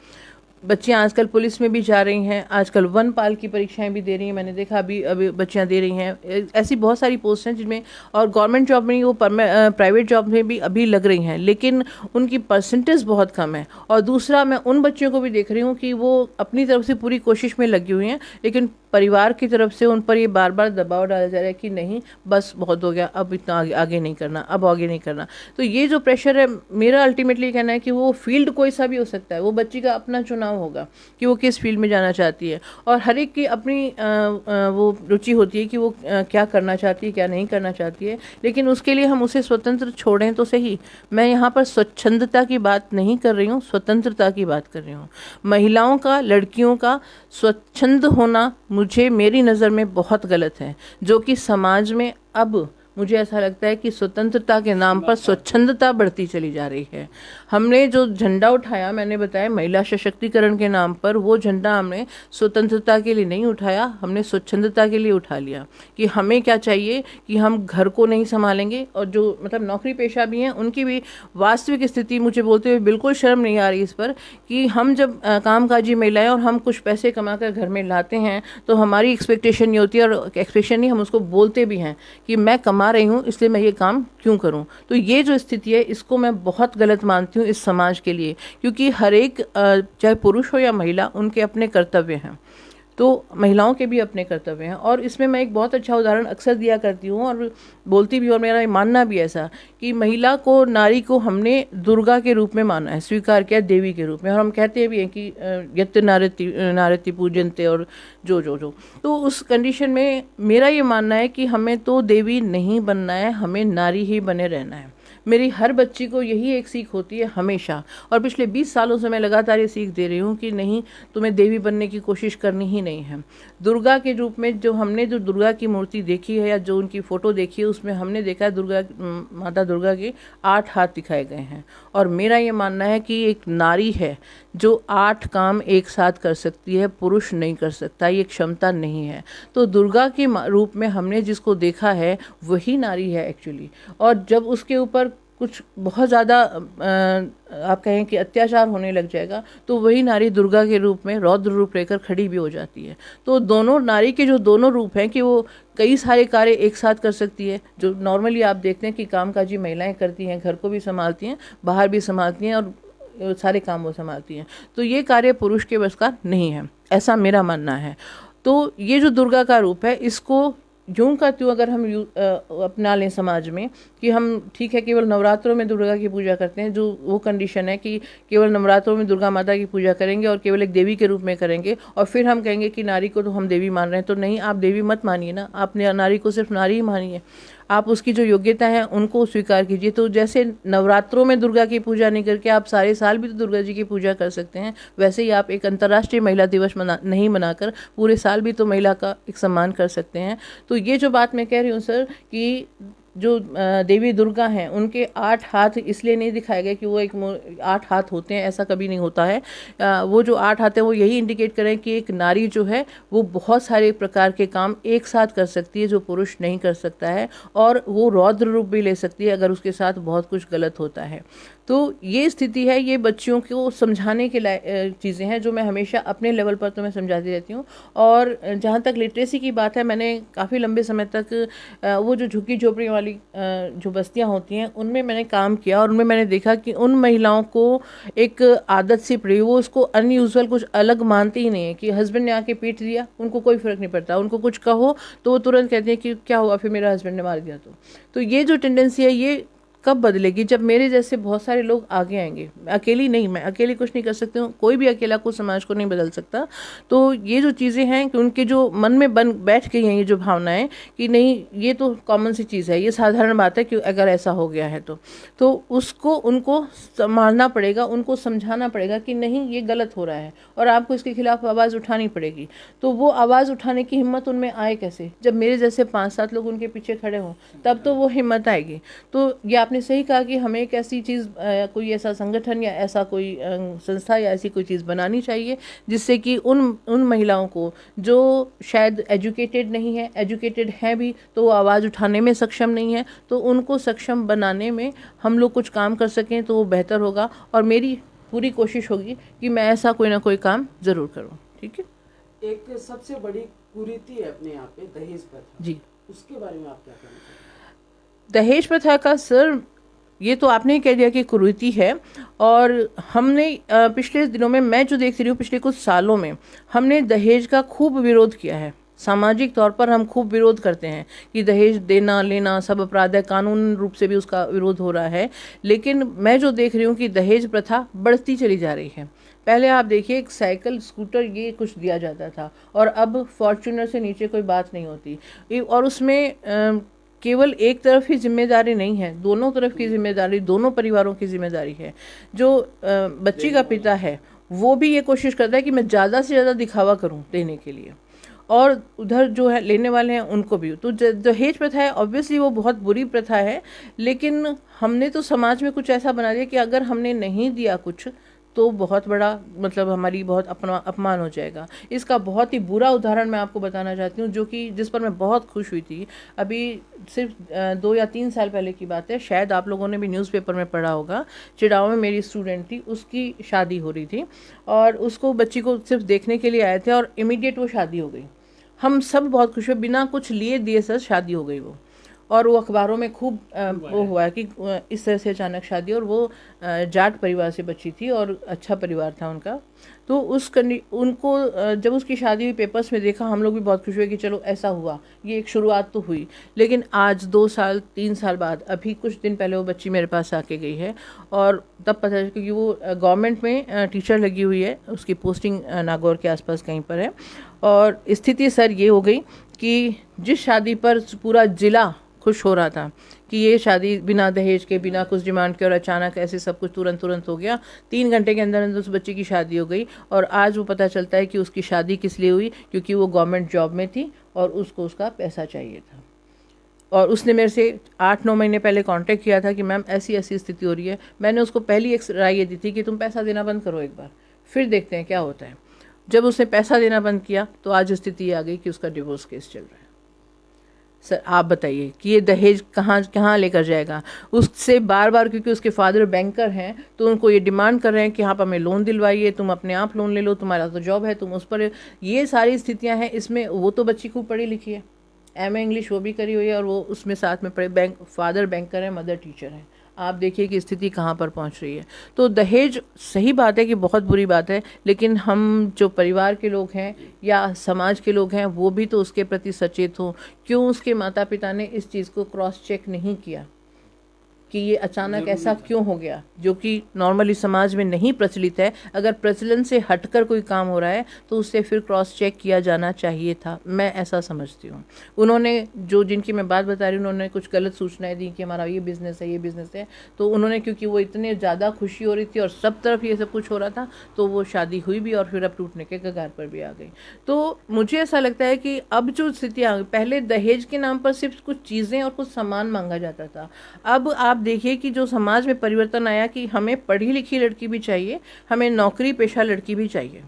बच्चियां आजकल पुलिस में भी जा रही हैं, आजकल वनपाल की परीक्षाएं भी दे रही हैं, मैंने देखा अभी बच्चियां दे रही हैं। ऐसी बहुत सारी पोस्ट हैं जिनमें, और गवर्नमेंट जॉब में, वो प्राइवेट जॉब में भी अभी लग रही हैं, लेकिन उनकी परसेंटेज बहुत कम है। और दूसरा, मैं उन बच्चियों को भी देख रही हूँ कि वो अपनी तरफ से पूरी कोशिश में लगी हुई हैं, लेकिन परिवार की तरफ से उन पर ये बार बार दबाव डाला जा रहा है कि नहीं, बस बहुत हो गया, अब इतना आगे नहीं करना, अब आगे नहीं करना। तो ये जो प्रेशर है, मेरा अल्टीमेटली कहना है कि वो फील्ड कोई सा भी हो सकता है, वो बच्ची का अपना चुनाव होगा कि वो किस फील्ड में जाना चाहती है। और हर एक की अपनी वो रुचि होती है कि वो क्या करना चाहती है, क्या नहीं करना चाहती है, लेकिन उसके लिए हम उसे स्वतंत्र छोड़ें तो सही। मैं यहाँ पर स्वच्छंदता की बात नहीं कर रही हूँ, स्वतंत्रता की बात कर रही हूँ। महिलाओं का, लड़कियों का स्वच्छंद होना मेरी नज़र में बहुत गलत है, जो कि समाज में अब मुझे ऐसा लगता है कि स्वतंत्रता के नाम पर स्वच्छंदता बढ़ती चली जा रही है। हमने जो झंडा उठाया, मैंने बताया महिला सशक्तिकरण के नाम पर, वो झंडा हमने स्वतंत्रता के लिए नहीं उठाया, हमने स्वच्छंदता के लिए उठा लिया कि हमें क्या चाहिए कि हम घर को नहीं संभालेंगे। और जो मतलब नौकरी पेशा भी हैं, उनकी भी वास्तविक स्थिति मुझे बोलते हुए बिल्कुल शर्म नहीं आ रही इस पर कि हम जब कामकाजी महिलाएं और हम कुछ पैसे कमा कर घर में लाते हैं, तो हमारी एक्सपेक्टेशन ये होती है, और एक्सपेक्टेशन नहीं, हम उसको बोलते भी हैं कि मैं कमा रही हूँ इसलिए मैं ये काम क्यों करूँ। तो ये जो स्थिति है, इसको मैं बहुत गलत मानती हूँ इस समाज के लिए, क्योंकि हर एक, चाहे पुरुष हो या महिला, उनके अपने कर्तव्य हैं, तो महिलाओं के भी अपने कर्तव्य हैं। और इसमें मैं एक बहुत अच्छा उदाहरण अक्सर दिया करती हूँ और बोलती भी, और मेरा मानना भी ऐसा कि महिला को, नारी को हमने दुर्गा के रूप में माना है, स्वीकार किया देवी के रूप में, और हम कहते भी हैं कि यत् नारति पूजनते, और जो तो उस कंडीशन में मेरा ये मानना है कि हमें तो देवी नहीं बनना है, हमें नारी ही बने रहना है। मेरी हर बच्ची को यही एक सीख होती है हमेशा, और पिछले 20 सालों से मैं लगातार ये सीख दे रही हूँ कि नहीं, तुम्हें देवी बनने की कोशिश करनी ही नहीं है। दुर्गा के रूप में जो हमने जो दुर्गा की मूर्ति देखी है या जो उनकी फ़ोटो देखी है, उसमें हमने देखा है दुर्गा, माता दुर्गा के 8 हाथ दिखाए गए हैं। और मेरा ये मानना है कि एक नारी है जो 8 काम एक साथ कर सकती है, पुरुष नहीं कर सकता, ये क्षमता नहीं है। तो दुर्गा के रूप में हमने जिसको देखा है वही नारी है एक्चुअली। और जब उसके ऊपर कुछ बहुत ज़्यादा आप कहें कि अत्याचार होने लग जाएगा, तो वही नारी दुर्गा के रूप में रौद्र रूप लेकर खड़ी भी हो जाती है। तो दोनों नारी के जो दोनों रूप हैं कि वो कई सारे कार्य एक साथ कर सकती है, जो नॉर्मली आप देखते हैं कि कामकाजी महिलाएं करती हैं, घर को भी संभालती हैं, बाहर भी संभालती हैं और सारे काम वो संभालती हैं। तो ये कार्य पुरुष के बस का नहीं है, ऐसा मेरा मानना है। तो ये जो दुर्गा का रूप है, इसको यूं का त्यों अगर हम अपना लें समाज में कि हम ठीक है केवल नवरात्रों में दुर्गा की पूजा करते हैं, जो वो कंडीशन है कि केवल नवरात्रों में दुर्गा माता की पूजा करेंगे और केवल एक देवी के रूप में करेंगे, और फिर हम कहेंगे कि नारी को तो हम देवी मान रहे हैं। तो नहीं, आप देवी मत मानिए ना, आप नारी को सिर्फ नारी ही मानिए, आप उसकी जो योग्यता है उनको स्वीकार कीजिए। तो जैसे नवरात्रों में दुर्गा की पूजा नहीं करके आप सारे साल भी तो दुर्गा जी की पूजा कर सकते हैं, वैसे ही आप एक अंतर्राष्ट्रीय महिला दिवस नहीं मनाकर पूरे साल भी तो महिला का एक सम्मान कर सकते हैं। तो ये जो बात मैं कह रही हूँ सर कि जो देवी दुर्गा हैं उनके 8 हाथ इसलिए नहीं दिखाए गए कि वो 8 हाथ होते हैं, ऐसा कभी नहीं होता है। वो जो 8 हाथ हैं वो यही इंडिकेट करें कि एक नारी जो है वो बहुत सारे प्रकार के काम एक साथ कर सकती है जो पुरुष नहीं कर सकता है, और वो रौद्र रूप भी ले सकती है अगर उसके साथ बहुत कुछ गलत होता है। तो ये स्थिति है, ये बच्चियों को समझाने के चीज़ें हैं जो मैं हमेशा अपने लेवल पर तो मैं समझाती रहती हूँ। और जहाँ तक लिटरेसी की बात है, मैंने काफ़ी लंबे समय तक वो जो झुग्गी झोपड़ी वाली जो बस्तियाँ होती हैं उनमें मैंने काम किया, और उनमें मैंने देखा कि उन महिलाओं को एक आदत सी पड़ी, वो उसको अनयूजुअल कुछ अलग मानती ही नहीं है कि हस्बैंड ने आके पीट दिया, उनको कोई फ़र्क नहीं पड़ता, उनको कुछ कहो तो वो तुरंत कहते हैं कि क्या हुआ, फिर मेरा हस्बैंड ने मार दिया। तो ये जो टेंडेंसी है ये कब बदलेगी? जब मेरे जैसे बहुत सारे लोग आगे आएंगे। अकेली नहीं, मैं अकेली कुछ नहीं कर सकती हूँ, कोई भी अकेला को समाज को नहीं बदल सकता। तो ये जो चीज़ें हैं कि उनके जो मन में बैठ गई हैं ये जो भावनाएं कि नहीं ये तो कॉमन सी चीज़ है, ये साधारण बात है कि अगर ऐसा हो गया है तो उसको उनको संभालना पड़ेगा, उनको समझाना पड़ेगा कि नहीं ये गलत हो रहा है और आपको इसके खिलाफ आवाज़ उठानी पड़ेगी। तो वो आवाज़ उठाने की हिम्मत उनमें आए कैसे? जब मेरे जैसे 5-7 लोग उनके पीछे खड़े हों तब तो वो हिम्मत आएगी। तो ये आपने सही कहा कि हमें एक ऐसी चीज़, कोई ऐसा संगठन या ऐसा कोई संस्था या ऐसी कोई चीज़ बनानी चाहिए जिससे कि उन महिलाओं को जो शायद एजुकेटेड नहीं है, एजुकेटेड हैं भी तो वो आवाज़ उठाने में सक्षम नहीं है, तो उनको सक्षम बनाने में हम लोग कुछ काम कर सकें तो वो बेहतर होगा। और मेरी पूरी कोशिश होगी कि मैं ऐसा कोई ना कोई काम ज़रूर करूँ। ठीक है। एक सबसे बड़ी कुरीति है अपने यहाँ पे दहेज प्रथा जी, उसके बारे में आप क्या कहना चाहते हैं? दहेज प्रथा का सर ये तो आपने ही कह दिया कि कुरीति है। और हमने पिछले दिनों में, मैं जो देख रही हूँ पिछले कुछ सालों में, हमने दहेज का खूब विरोध किया है। सामाजिक तौर पर हम खूब विरोध करते हैं कि दहेज देना लेना सब अपराध है, कानून रूप से भी उसका विरोध हो रहा है। लेकिन मैं जो देख रही हूँ कि दहेज प्रथा बढ़ती चली जा रही है। पहले आप देखिए एक साइकिल, स्कूटर ये कुछ दिया जाता था, और अब फॉर्च्यूनर से नीचे कोई बात नहीं होती। और उसमें केवल एक तरफ ही जिम्मेदारी नहीं है, दोनों तरफ की जिम्मेदारी, दोनों परिवारों की जिम्मेदारी है। जो बच्ची का पिता है वो भी ये कोशिश करता है कि मैं ज़्यादा से ज़्यादा दिखावा करूं देने के लिए, और उधर जो है लेने वाले हैं उनको भी। तो दहेज प्रथा है, ऑब्वियसली वो बहुत बुरी प्रथा है, लेकिन हमने तो समाज में कुछ ऐसा बना दिया कि अगर हमने नहीं दिया कुछ तो बहुत बड़ा मतलब हमारी बहुत अपमान हो जाएगा। इसका बहुत ही बुरा उदाहरण मैं आपको बताना चाहती हूँ, जो कि जिस पर मैं बहुत खुश हुई थी। अभी सिर्फ 2 या 3 साल पहले की बात है, शायद आप लोगों ने भी न्यूज़पेपर में पढ़ा होगा। चिड़ाव में मेरी स्टूडेंट थी, उसकी शादी हो रही थी और उसको बच्ची को सिर्फ देखने के लिए आए थे और इमीडिएट वो शादी हो गई। हम सब बहुत खुश हुए, बिना कुछ लिए दिए सर शादी हो गई वो। और वो अखबारों में खूब वो हुआ कि इस तरह से अचानक शादी, और वो जाट परिवार से बच्ची थी और अच्छा परिवार था उनका। तो उनको जब उसकी शादी हुई पेपर्स में देखा, हम लोग भी बहुत खुश हुए कि चलो ऐसा हुआ, ये एक शुरुआत तो हुई। लेकिन आज 2 साल 3 साल बाद, अभी कुछ दिन पहले वो बच्ची मेरे पास आके गई है, और तब पता चला क्योंकि वो गवर्नमेंट में टीचर लगी हुई है, उसकी पोस्टिंग नागौर के आसपास कहीं पर है। और स्थिति सर ये हो गई कि जिस शादी पर पूरा जिला खुश हो रहा था कि ये शादी बिना दहेज के, बिना कुछ डिमांड के, और अचानक ऐसे सब कुछ तुरंत हो गया। 3 घंटे के अंदर अंदर उस बच्चे की शादी हो गई। और आज वो पता चलता है कि उसकी शादी किस लिए हुई, क्योंकि वो गवर्नमेंट जॉब में थी और उसको उसका पैसा चाहिए था। और उसने मेरे से 8-9 महीने पहले कांटेक्ट किया था कि मैम ऐसी ऐसी स्थिति हो रही है। मैंने उसको पहली एक राय ये दी थी कि तुम पैसा देना बंद करो एक बार, फिर देखते हैं क्या होता है। जब उसने पैसा देना बंद किया तो आज स्थिति आ गई कि उसका डिवोर्स केस चल रहा है। सर आप बताइए कि ये दहेज कहाँ लेकर जाएगा। उससे बार बार, क्योंकि उसके फादर बैंकर हैं, तो उनको ये डिमांड कर रहे हैं कि आप हमें लोन दिलवाइए, तुम अपने आप लोन ले लो, तुम्हारा तो जॉब है, तुम उस पर। ये सारी स्थितियां हैं इसमें। वो तो बच्ची खूब पढ़ी लिखी है, एमए इंग्लिश वो भी करी हुई है, और वो उसमें साथ में पढ़े, फादर बैंकर है, मदर टीचर है। आप देखिए कि स्थिति कहाँ पर पहुँच रही है। तो दहेज सही बात है कि बहुत बुरी बात है, लेकिन हम जो परिवार के लोग हैं या समाज के लोग हैं वो भी तो उसके प्रति सचेत हों। क्यों उसके माता पिता ने इस चीज़ को क्रॉस चेक नहीं किया कि ये अचानक ऐसा क्यों हो गया, जो कि नॉर्मली समाज में नहीं प्रचलित है। अगर प्रचलन से हटकर कोई काम हो रहा है तो उससे फिर क्रॉस चेक किया जाना चाहिए था, मैं ऐसा समझती हूँ। उन्होंने जिनकी मैं बात बता रही हूँ, उन्होंने कुछ गलत सूचनाएं दी कि हमारा ये बिज़नेस है, ये बिज़नेस है। तो उन्होंने, क्योंकि वो इतने ज़्यादा खुशी हो रही थी और सब तरफ ये सब कुछ हो रहा था, तो वो शादी हुई भी और फिर अब टूटने के कगार पर भी आ गई। तो मुझे ऐसा लगता है कि अब जो स्थिति आ गई, पहले दहेज के नाम पर सिर्फ कुछ चीज़ें और कुछ सामान मांगा जाता था। अब आप देखिए कि जो समाज में परिवर्तन आया कि हमें पढ़ी लिखी लड़की भी चाहिए, हमें नौकरी पेशा लड़की भी चाहिए,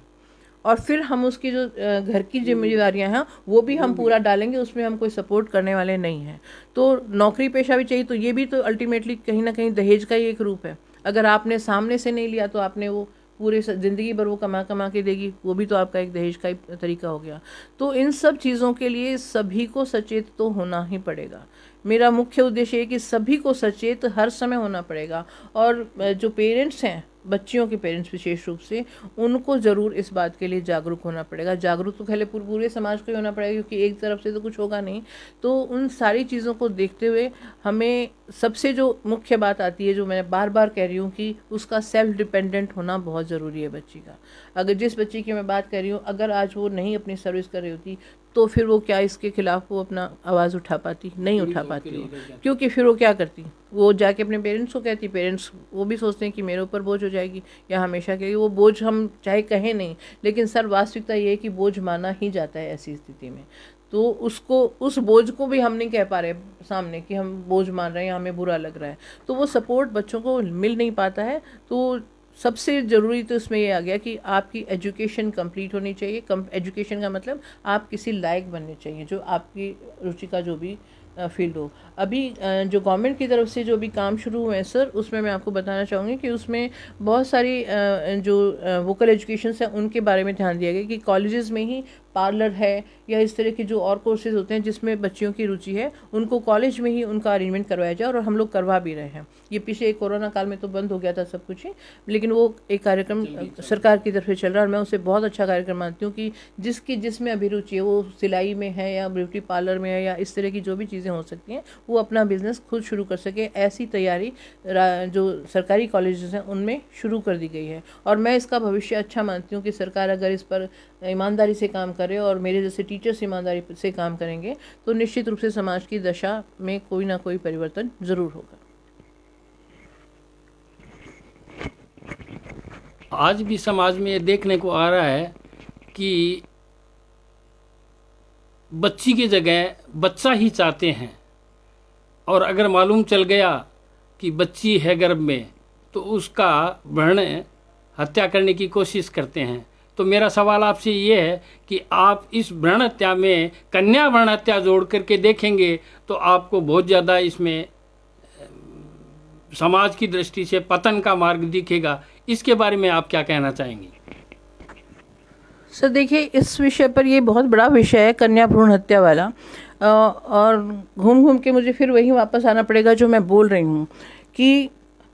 और फिर हम उसकी जो घर की जिम्मेदारियां हैं वो भी हम पूरा डालेंगे, उसमें हम कोई सपोर्ट करने वाले नहीं हैं। तो नौकरी पेशा भी चाहिए, तो ये भी तो अल्टीमेटली कहीं ना कहीं दहेज का ही एक रूप है। अगर आपने सामने से नहीं लिया तो आपने वो पूरे ज़िंदगी भर वो कमा के देगी, वो भी तो आपका एक दहेज का ही तरीका हो गया। तो इन सब चीज़ों के लिए सभी को सचेत तो होना ही पड़ेगा। मेरा मुख्य उद्देश्य है कि सभी को सचेत हर समय होना पड़ेगा, और जो पेरेंट्स हैं, बच्चियों के पेरेंट्स विशेष रूप से, उनको ज़रूर इस बात के लिए जागरूक होना पड़ेगा। जागरूक तो पहले पूरे समाज को ही होना पड़ेगा, क्योंकि एक तरफ से तो कुछ होगा नहीं। तो उन सारी चीज़ों को देखते हुए हमें सबसे जो मुख्य बात आती है, जो मैं बार बार कह रही हूँ, कि उसका सेल्फ डिपेंडेंट होना बहुत ज़रूरी है बच्ची का। अगर जिस बच्ची की मैं बात कर रही हूँ, अगर आज वो नहीं अपनी सर्विस कर रही होती, तो फिर वो क्या इसके खिलाफ वो अपना आवाज़ उठा पाती? नहीं उठा पाती हो, क्योंकि फिर वो क्या करती, वो जाके अपने पेरेंट्स को कहती। पेरेंट्स वो भी सोचते हैं कि मेरे ऊपर बोझ हो जाएगी या हमेशा के वो बोझ, हम चाहे कहें नहीं, लेकिन सर वास्तविकता ये है कि बोझ माना ही जाता है ऐसी स्थिति में। तो उसको, उस बोझ को भी हम नहीं कह पा रहे सामने कि हम बोझ मान रहे हैं, हमें बुरा लग रहा है, तो वो सपोर्ट बच्चों को मिल नहीं पाता है। तो सबसे ज़रूरी तो इसमें ये आ गया कि आपकी एजुकेशन कंप्लीट होनी चाहिए। एजुकेशन का मतलब आप किसी लायक बनने चाहिए, जो आपकी रुचि का जो भी फील्ड हो। अभी जो गवर्नमेंट की तरफ से जो भी काम शुरू हुए हैं सर, उसमें मैं आपको बताना चाहूँगी कि उसमें बहुत सारी जो वोकल एजुकेशन है उनके बारे में ध्यान दिया गया कि कॉलेजेस में ही पार्लर है या इस तरह के जो और कोर्सेज होते हैं जिसमें बच्चियों की रुचि है, उनको कॉलेज में ही उनका अरेंजमेंट करवाया जाए, और हम लोग करवा भी रहे हैं। ये पिछले कोरोना काल में तो बंद हो गया था सब कुछ ही, लेकिन वो एक कार्यक्रम सरकार की तरफ से चल रहा है, और मैं उसे बहुत अच्छा कार्यक्रम मानती हूँ कि जिसमें अभिरुचि है, वो सिलाई में है या ब्यूटी पार्लर में है या इस तरह की जो भी चीज़ें हो सकती हैं, वो अपना बिजनेस खुद शुरू कर सके। ऐसी तैयारी जो सरकारी कॉलेजेस हैं उनमें शुरू कर दी गई है, और मैं इसका भविष्य अच्छा मानती हूँ कि सरकार अगर इस पर ईमानदारी से काम करे और मेरे जैसे टीचर्स ईमानदारी से काम करेंगे, तो निश्चित रूप से समाज की दशा में कोई ना कोई परिवर्तन ज़रूर होगा। आज भी समाज में ये देखने को आ रहा है कि बच्ची की जगह बच्चा ही चाहते हैं, और अगर मालूम चल गया कि बच्ची है गर्भ में तो उसका भ्रूण हत्या करने की कोशिश करते हैं। तो मेरा सवाल आपसे ये है कि आप इस भ्रूण हत्या में कन्या भ्रूण हत्या जोड़ करके देखेंगे तो आपको बहुत ज़्यादा इसमें समाज की दृष्टि से पतन का मार्ग दिखेगा। इसके बारे में आप क्या कहना चाहेंगी? सर देखिए, इस विषय पर ये बहुत बड़ा विषय है कन्या भ्रूण हत्या वाला, और घूम के मुझे फिर वही वापस आना पड़ेगा जो मैं बोल रही हूँ कि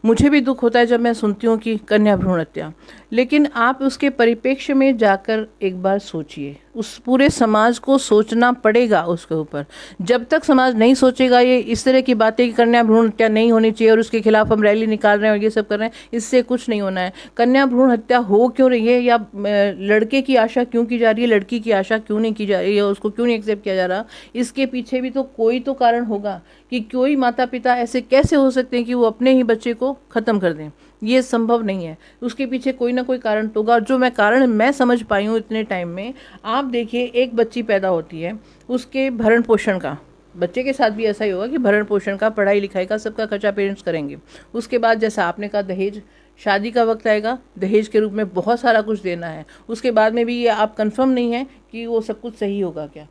मुझे भी दुख होता है जब मैं सुनती हूँ कि कन्या भ्रूण हत्या, लेकिन आप उसके परिप्रेक्ष्य में जाकर एक बार सोचिए, उस पूरे समाज को सोचना पड़ेगा उसके ऊपर। जब तक समाज नहीं सोचेगा ये इस तरह की बातें कि कन्या भ्रूण हत्या नहीं होनी चाहिए और उसके खिलाफ हम रैली निकाल रहे हैं और ये सब कर रहे हैं, इससे कुछ नहीं होना है। कन्या भ्रूण हत्या हो क्यों रही है या लड़के की आशा क्यों की जा रही है, लड़की की आशा क्यों नहीं की जा रही है, उसको क्यों नहीं एक्सेप्ट किया जा रहा, इसके पीछे भी तो कोई तो कारण होगा कि कोई माता पिता ऐसे कैसे हो सकते हैं कि वो अपने ही बच्चे को ख़त्म कर दें। ये संभव नहीं है, उसके पीछे कोई ना कोई कारण तो होगा। और जो कारण मैं समझ पाई हूँ इतने टाइम में, आप देखिए एक बच्ची पैदा होती है, उसके भरण पोषण का, बच्चे के साथ भी ऐसा ही होगा कि भरण पोषण का, पढ़ाई लिखाई का, सबका खर्चा पेरेंट्स करेंगे। उसके बाद जैसा आपने कहा दहेज, शादी का वक्त आएगा, दहेज के रूप में बहुत सारा कुछ देना है। उसके बाद में भी ये आप कंफर्म नहीं है कि वो सब कुछ सही होगा क्या,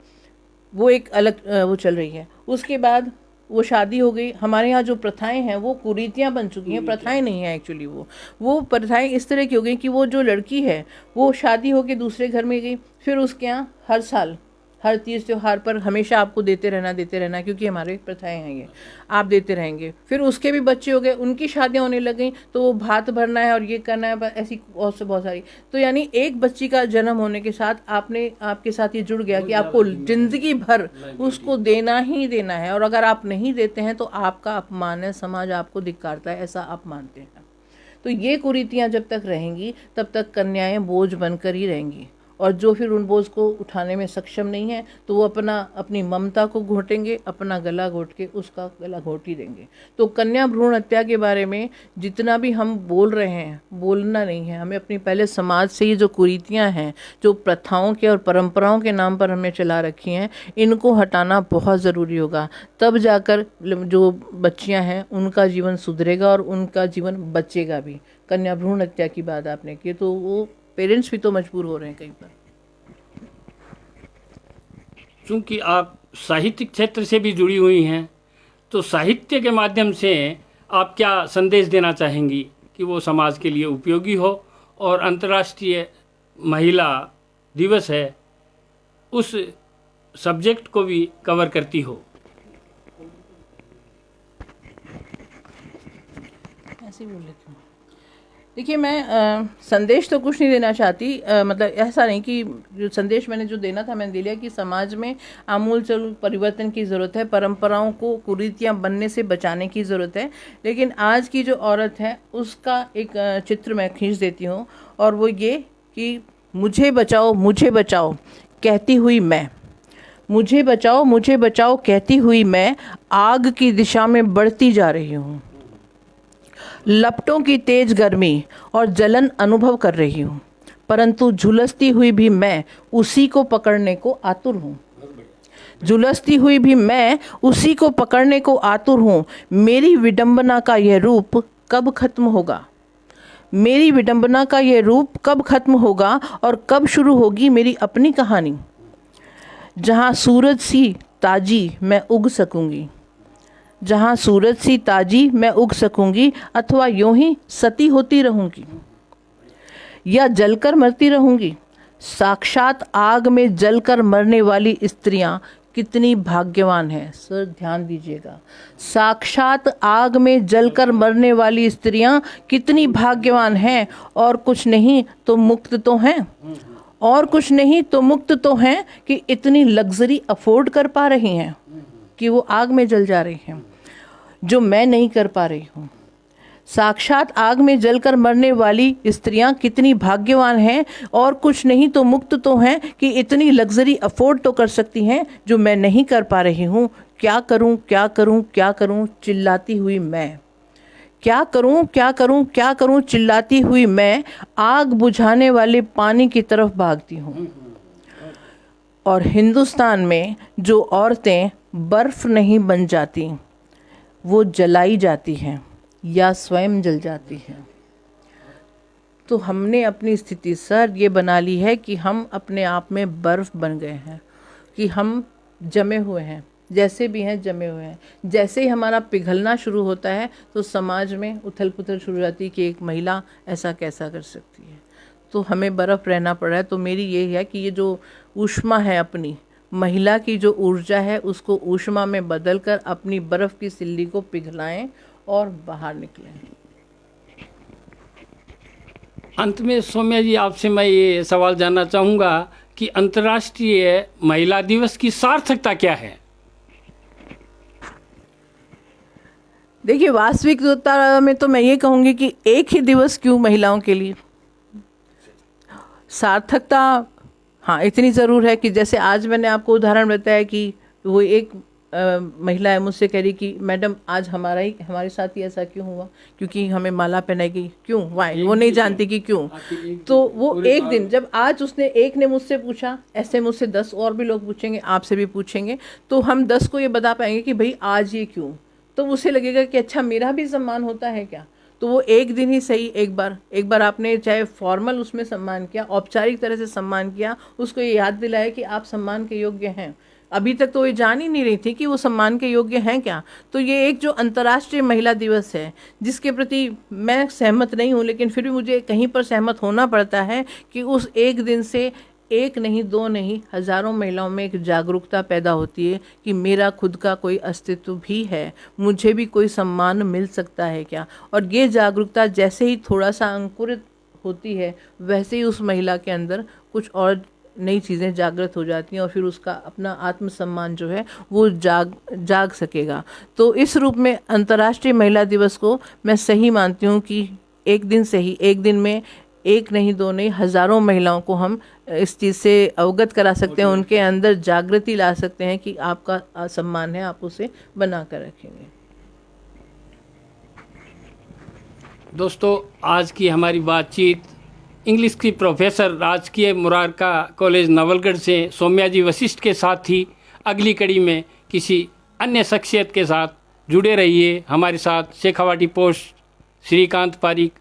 वो एक अलग वो चल रही है। उसके बाद वो शादी हो गई। हमारे यहाँ जो प्रथाएं हैं वो कुरीतियाँ बन चुकी हैं, प्रथाएं नहीं हैं एक्चुअली। वो प्रथाएं इस तरह की हो गई कि वो जो लड़की है वो शादी होकर दूसरे घर में गई, फिर उसके यहाँ हर साल हर तीज त्योहार पर हमेशा आपको देते रहना, क्योंकि हमारे प्रथाएं हैं ये, आप देते रहेंगे। फिर उसके भी बच्चे हो गए, उनकी शादियां होने लग गई, तो वो भात भरना है और ये करना है, ऐसी बहुत से बहुत सारी। तो यानी एक बच्ची का जन्म होने के साथ आपके साथ ये जुड़ गया कि आपको जिंदगी भर उसको देना ही देना है, और अगर आप नहीं देते हैं तो आपका अपमान है, समाज आपको धिक्कारता है, ऐसा आप मानते हैं। तो ये कुरीतियाँ जब तक रहेंगी तब तक कन्याएं बोझ बनकर ही रहेंगी, और जो फिर उन बोझ को उठाने में सक्षम नहीं है तो वो अपनी ममता को घोटेंगे, अपना गला घोट के उसका गला घोट ही देंगे। तो कन्या भ्रूण हत्या के बारे में जितना भी हम बोल रहे हैं, बोलना नहीं है हमें। अपनी पहले समाज से ये जो कुरीतियाँ हैं, जो प्रथाओं के और परंपराओं के नाम पर हमने चला रखी हैं, इनको हटाना बहुत ज़रूरी होगा। तब जाकर जो बच्चियाँ हैं उनका जीवन सुधरेगा और उनका जीवन बचेगा भी। कन्या भ्रूण हत्या की बात आपने की, तो वो पेरेंट्स भी तो मजबूर हो रहे हैं कई बार। चूँकि आप साहित्यिक क्षेत्र से भी जुड़ी हुई हैं, तो साहित्य के माध्यम से आप क्या संदेश देना चाहेंगी कि वो समाज के लिए उपयोगी हो और अंतर्राष्ट्रीय महिला दिवस है उस सब्जेक्ट को भी कवर करती हो? ऐसे बोल लेती हूँ। देखिए, मैं संदेश तो कुछ नहीं देना चाहती, मतलब ऐसा नहीं कि जो संदेश मैंने जो देना था मैंने दे लिया, कि समाज में आमूल परिवर्तन की ज़रूरत है, परंपराओं को कुरीतियाँ बनने से बचाने की ज़रूरत है। लेकिन आज की जो औरत है उसका एक चित्र मैं खींच देती हूँ, और वो ये कि मुझे बचाओ कहती हुई मैं, मुझे बचाओ कहती हुई मैं आग की दिशा में बढ़ती जा रही हूँ। लपटों की तेज गर्मी और जलन अनुभव कर रही हूँ, परंतु झुलसती हुई भी मैं उसी को पकड़ने को आतुर हूँ। झुलसती हुई भी मैं उसी को पकड़ने को आतुर हूँ। मेरी विडंबना का यह रूप कब खत्म होगा? मेरी विडंबना का यह रूप कब खत्म होगा और कब शुरू होगी मेरी अपनी कहानी? जहाँ सूरज सी ताजी मैं उग सकूंगी, जहाँ सूरज सी ताजी मैं उग सकूंगी, अथवा यूं ही सती होती रहूंगी या जलकर मरती रहूंगी। साक्षात आग में जलकर मरने वाली स्त्रियां कितनी भाग्यवान हैं। सर ध्यान दीजिएगा, साक्षात आग में जलकर मरने वाली स्त्रियां कितनी भाग्यवान हैं, और कुछ नहीं तो मुक्त तो हैं, और कुछ नहीं तो मुक्त तो हैं कि इतनी लग्जरी अफोर्ड कर पा रही हैं कि वो आग में जल जा रही हैं, जो मैं नहीं कर पा रही हूँ। साक्षात आग में जलकर मरने वाली स्त्रियां कितनी भाग्यवान हैं, और कुछ नहीं तो मुक्त तो हैं कि इतनी लग्जरी अफोर्ड तो कर सकती हैं जो मैं नहीं कर पा रही हूँ। क्या करूँ, क्या करूँ, क्या करूँ चिल्लाती हुई मैं, क्या करूँ, क्या करूँ, क्या करूँ चिल्लाती हुई मैं आग बुझाने वाले पानी की तरफ भागती हूँ। और हिंदुस्तान में जो औरतें बर्फ नहीं बन जाती, वो जलाई जाती हैं या स्वयं जल जाती हैं। तो हमने अपनी स्थिति सर ये बना ली है कि हम अपने आप में बर्फ़ बन गए हैं, कि हम जमे हुए हैं, जैसे भी हैं जमे हुए हैं। जैसे ही हमारा पिघलना शुरू होता है तो समाज में उथल पुथल शुरू हो जाती है कि एक महिला ऐसा कैसा कर सकती है। तो हमें बर्फ़ रहना पड़ रहा है। तो मेरी ये है कि ये जो ऊष्मा है, अपनी महिला की जो ऊर्जा है, उसको ऊष्मा में बदलकर अपनी बर्फ़ की सिल्ली को पिघलाएं और बाहर निकलें। अंत में सौम्या जी, आपसे मैं ये सवाल जानना चाहूँगा कि अंतर्राष्ट्रीय महिला दिवस की सार्थकता क्या है? देखिए, वास्तविकता में तो मैं ये कहूँगी कि एक ही दिवस क्यों महिलाओं के लिए। सार्थकता हाँ इतनी ज़रूर है कि जैसे आज मैंने आपको उदाहरण बताया कि वो एक महिला है, मुझसे कह रही कि मैडम आज हमारे साथ ही ऐसा क्यों हुआ, क्योंकि हमें माला पहनाई गई, क्यों, वाई, वो नहीं जानती कि क्यों। तो वो एक दिन, जब आज उसने एक ने मुझसे पूछा, ऐसे मुझसे 10 और भी लोग पूछेंगे, आपसे भी पूछेंगे, तो हम 10 को ये बता पाएंगे कि भाई आज ये क्यों। तो उसे लगेगा कि अच्छा मेरा भी सम्मान होता है क्या। तो वो एक दिन ही सही, एक बार आपने चाहे फॉर्मल उसमें सम्मान किया, औपचारिक तरह से सम्मान किया, उसको ये याद दिलाया कि आप सम्मान के योग्य हैं। अभी तक तो ये जान ही नहीं रही थी कि वो सम्मान के योग्य हैं क्या। तो ये एक जो अंतर्राष्ट्रीय महिला दिवस है, जिसके प्रति मैं सहमत नहीं हूँ, लेकिन फिर भी मुझे कहीं पर सहमत होना पड़ता है कि उस एक दिन से एक नहीं, दो नहीं, हज़ारों महिलाओं में एक जागरूकता पैदा होती है कि मेरा खुद का कोई अस्तित्व भी है, मुझे भी कोई सम्मान मिल सकता है क्या। और ये जागरूकता जैसे ही थोड़ा सा अंकुरित होती है, वैसे ही उस महिला के अंदर कुछ और नई चीज़ें जागृत हो जाती हैं और फिर उसका अपना आत्मसम्मान जो है वो जाग सकेगा। तो इस रूप में अंतर्राष्ट्रीय महिला दिवस को मैं सही मानती हूँ कि एक दिन से ही, एक दिन में एक नहीं, दो नहीं, हज़ारों महिलाओं को हम इस चीज़ से अवगत करा सकते हैं, उनके अंदर जागृति ला सकते हैं कि आपका सम्मान है, आप उसे बना कर रखेंगे। दोस्तों, आज की हमारी बातचीत इंग्लिश की प्रोफेसर राजकीय मुरारका कॉलेज नवलगढ़ से सौम्या जी वशिष्ठ के साथ थी। अगली कड़ी में किसी अन्य शख्सियत के साथ जुड़े रहिए। हमारे साथ शेखावाटी पोस्ट श्रीकांत पारिक